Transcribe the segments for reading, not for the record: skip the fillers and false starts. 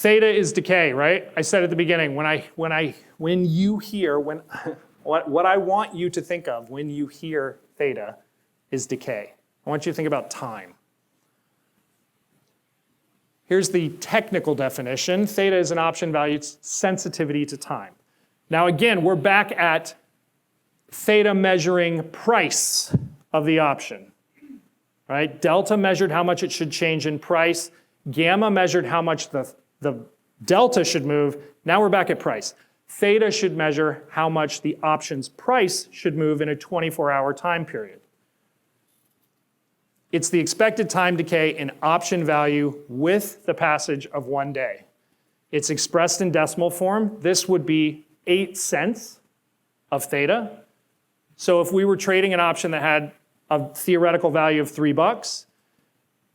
Theta is decay, right? I said at the beginning, what I want you to think of when you hear theta is decay. I want you to think about time. Here's the technical definition. Theta is an option value's sensitivity to time. Now again, we're back at theta measuring price of the option, right? Delta measured how much it should change in price. Gamma measured how much the delta should move. Now we're back at price. Theta should measure how much the option's price should move in a 24-hour time period. It's the expected time decay in option value with the passage of 1 day. It's expressed in decimal form. This would be 8 cents of theta. So if we were trading an option that had a theoretical value of $3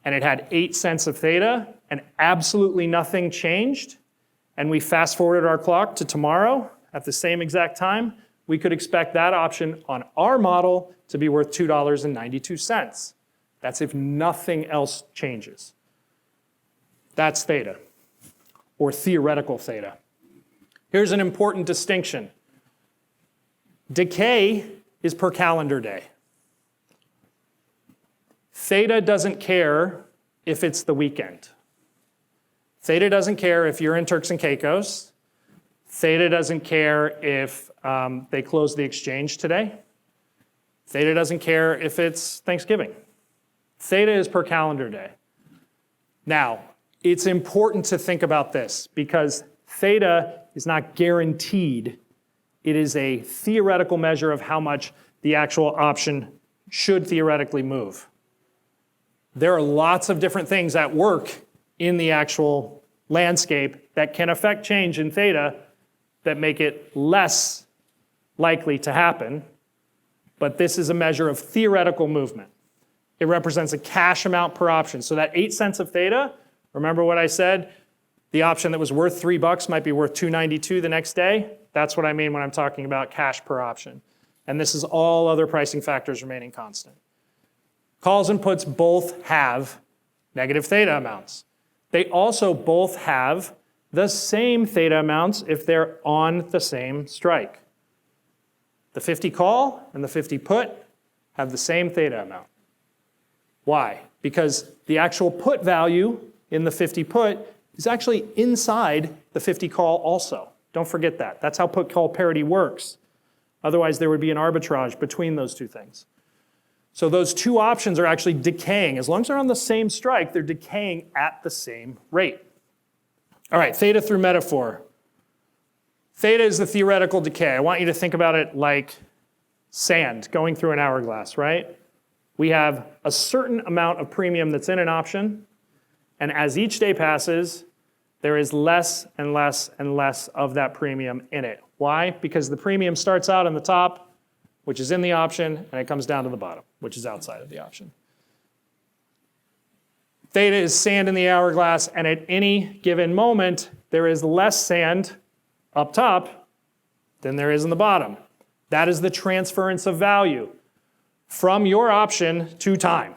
and it had 8 cents of theta and absolutely nothing changed, and we fast forwarded our clock to tomorrow at the same exact time, we could expect that option on our model to be worth $2.92. That's if nothing else changes. That's theta, or theoretical theta. Here's an important distinction. Decay is per calendar day. Theta doesn't care if it's the weekend. Theta doesn't care if you're in Turks and Caicos. Theta doesn't care if they close the exchange today. Theta doesn't care if it's Thanksgiving. Theta is per calendar day. Now, it's important to think about this because theta is not guaranteed. It is a theoretical measure of how much the actual option should theoretically move. There are lots of different things at work in the actual landscape that can affect change in theta that make it less likely to happen, but this is a measure of theoretical movement. It represents a cash amount per option. So that 8 cents of theta, remember what I said? The option that was worth $3 might be worth $2.92 the next day. That's what I mean when I'm talking about cash per option. And this is all other pricing factors remaining constant. Calls and puts both have negative theta amounts. They also both have the same theta amounts if they're on the same strike. The 50 call and the 50 put have the same theta amount. Why? Because the actual put value in the 50 put is actually inside the 50 call also. Don't forget that. That's how put-call parity works. Otherwise, there would be an arbitrage between those two things. So those two options are actually decaying. As long as they're on the same strike, they're decaying at the same rate. All right, theta through metaphor. Theta is the theoretical decay. I want you to think about it like sand going through an hourglass, right? We have a certain amount of premium that's in an option, and as each day passes, there is less and less and less of that premium in it. Why? Because the premium starts out on the top, which is in the option, and it comes down to the bottom, which is outside of the option. Theta is sand in the hourglass, and at any given moment, there is less sand up top than there is in the bottom. That is the transference of value from your option to time.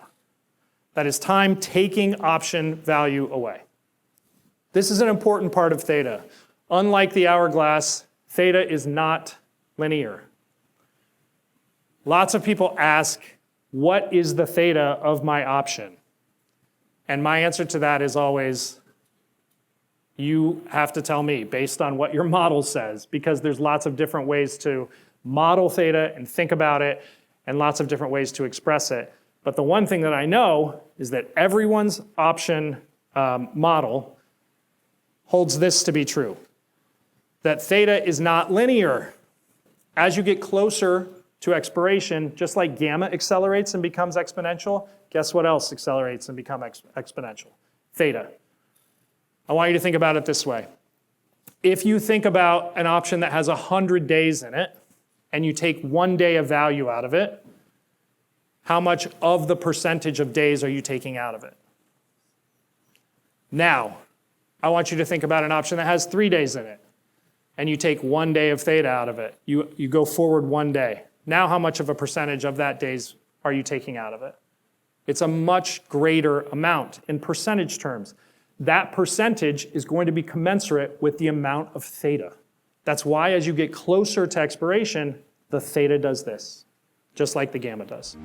That is time taking option value away. This is an important part of theta. Unlike the hourglass, theta is not linear. Lots of people ask, what is the theta of my option? And my answer to that is always, you have to tell me based on what your model says, because there's lots of different ways to model theta and think about it, and lots of different ways to express it. But the one thing that I know is that everyone's option model holds this to be true, that theta is not linear. As you get closer to expiration, just like gamma accelerates and becomes exponential, guess what else accelerates and becomes exponential? Theta. I want you to think about it this way. If you think about an option that has 100 days in it, and you take 1 day of value out of it, how much of the percentage of days are you taking out of it? Now, I want you to think about an option that has 3 days in it, and you take 1 day of theta out of it. You go forward 1 day. Now how much of a percentage of that days are you taking out of it? It's a much greater amount in percentage terms. that percentage is going to be commensurate with the amount of theta. That's why as you get closer to expiration, the theta does this, just like the gamma does.